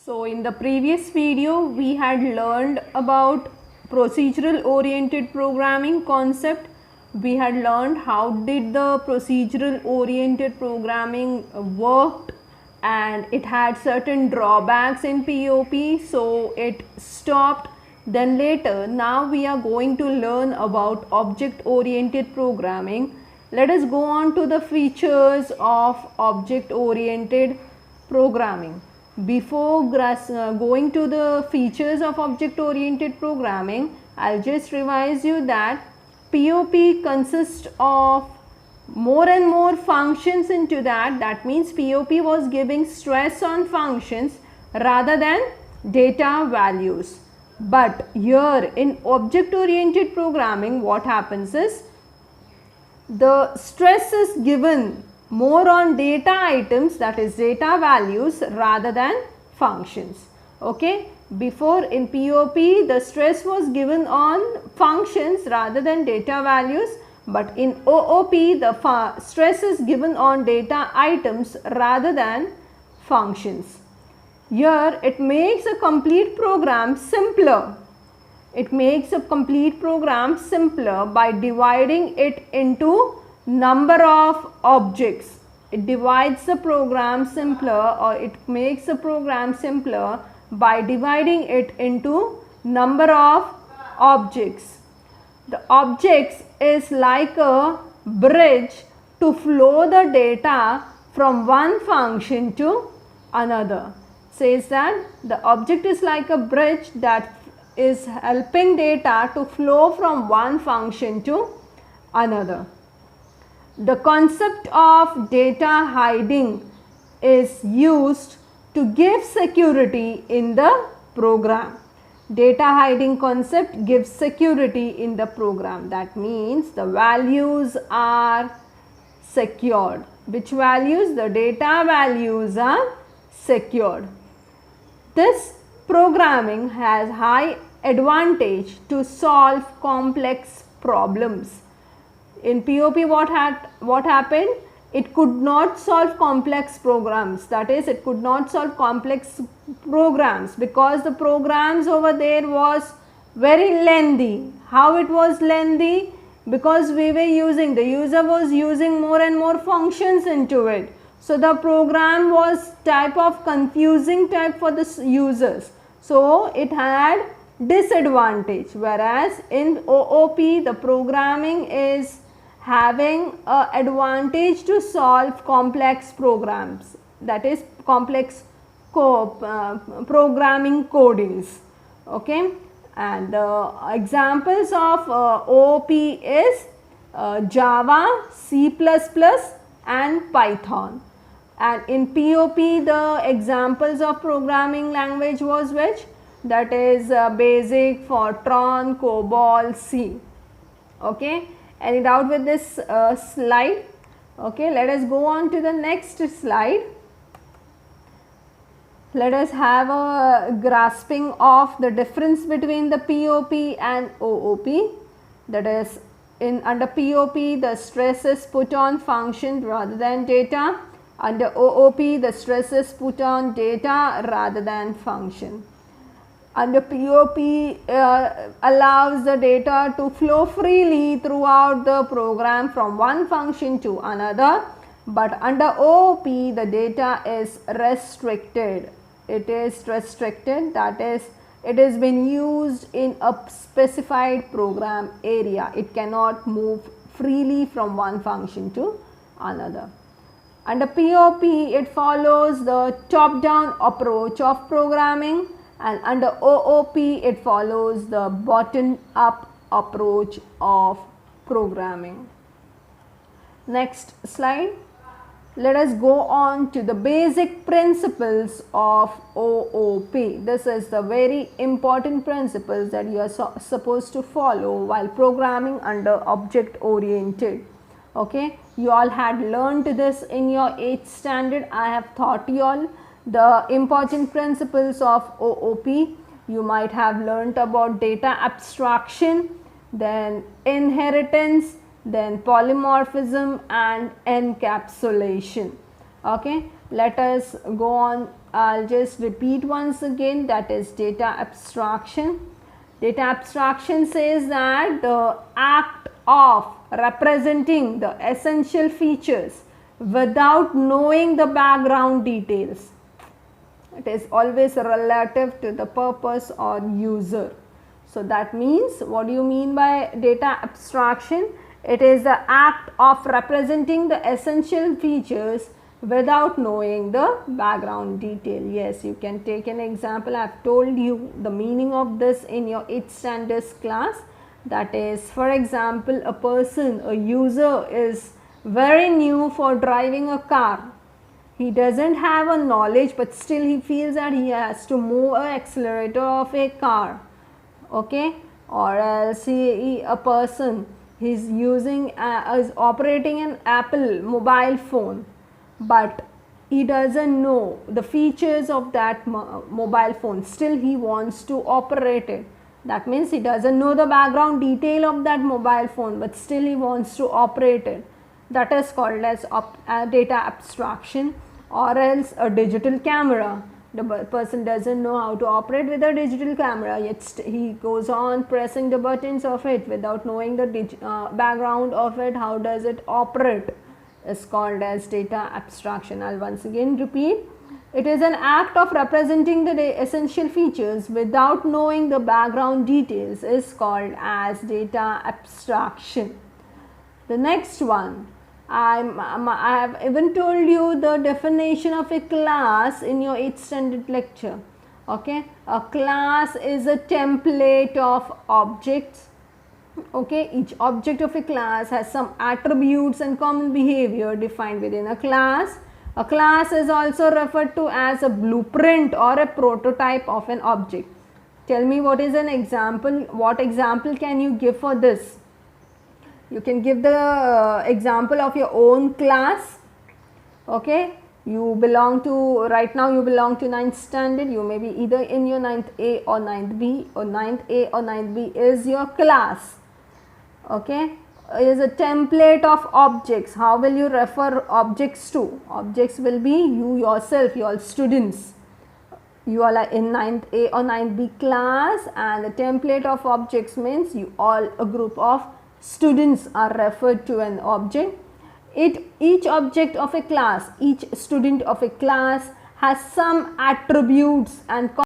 So in the previous video we had learned about procedural oriented programming concept. We had learned how did the procedural oriented programming worked, and it had certain drawbacks in POP, so it stopped. Then later, now we are going to learn about object oriented programming. Let us go on to the features of object oriented programming. Before going to the features of object oriented programming, I'll just revise you that POP consists of more and more functions into that. That means POP was giving stress on functions rather than data values. But here in object oriented programming, what happens is the stress is given more on data items, that is data values, rather than functions. Okay, before in POP the stress was given on functions rather than data values, but in OOP the stress is given on data items rather than functions. Here it makes a complete program simpler. It makes a complete program simpler by dividing it into number of objects. It divides the program simpler, or it makes the program simpler by dividing it into number of objects. The objects is like a bridge to flow the data from one function to another. Says that the object is like a bridge that is helping data to flow from one function to another. The concept of data hiding is used to give security in the program. Data hiding concept gives security in the program. That means the values are secured. Which values? The data values are secured. This programming has high advantage to solve complex problems. In POP what happened? It could not solve complex programs, that is it could not solve complex programs because the programs over there was very lengthy. How it was lengthy? Because the user was using more and more functions into it. So the program was type of confusing type for the users. So it had disadvantage, whereas in OOP the programming is having a advantage to solve complex programs, that is complex programming codings. Okay, and examples of OOP is Java, C++ and Python. And in POP the examples of programming language was which? That is BASIC, Fortran, COBOL, C. Okay, any doubt with this slide? Okay, let us go on to the next slide. Let us have a grasping of the difference between the POP and OOP. That is, under POP the stress is put on function rather than data. Under OOP the stress is put on data rather than function. Under POP allows the data to flow freely throughout the program from one function to another, but under OOP the data is restricted. It is restricted, that is it has been used in a specified program area. It cannot move freely from one function to another. Under POP it follows the top-down approach of programming, and under OOP it follows the bottom-up approach of programming. Next slide. Let us go on to the basic principles of OOP. This is the very important principles that you are supposed to follow while programming under object oriented. Okay, you all had learned this in your 8th standard. I have taught you all the important principles of OOP. You might have learnt about data abstraction, then inheritance, then polymorphism and encapsulation. Okay, let us go on I'll just repeat once again, that is data abstraction. Data abstraction says that the act of representing the essential features without knowing the background details. It is always relative to the purpose or user. So that means, what do you mean by data abstraction? It is the act of representing the essential features without knowing the background detail. Yes, you can take an example. I have told you the meaning of this in your 8th standards class. That is, for example, a person, a user is very new for driving a car. He doesn't have a knowledge, but still he feels that he has to move an accelerator of a car. Okay, or else a person is using is operating an Apple mobile phone, but he doesn't know the features of that mobile phone, still he wants to operate it. That means he doesn't know the background detail of that mobile phone, but still he wants to operate it. That is called as data abstraction. Or else a digital camera. The person doesn't know how to operate with a digital camera, yet he goes on pressing the buttons of it without knowing the background of it, how does it operate, is called as data abstraction. I'll once again repeat. It is an act of representing the essential features without knowing the background details, is called as data abstraction. The next one, I have even told you the definition of a class in your 8th standard lecture. Okay, a class is a template of objects. Okay, each object of a class has some attributes and common behavior defined within a class. A class is also referred to as a blueprint or a prototype of an object. Tell me, what is an example? What example can you give for this? You can give the example of your own class. Okay, you belong to, right now you belong to 9th standard, you may be either in your 9th A or 9th B, or 9th A or 9th B is your class. Okay, is a template of objects. How will you refer objects to? Objects will be you yourself, your students. You are in 9th A or 9th B class, and the template of objects means you all, a group of students are referred to an object. Each object of a class, each student of a class has some attributes and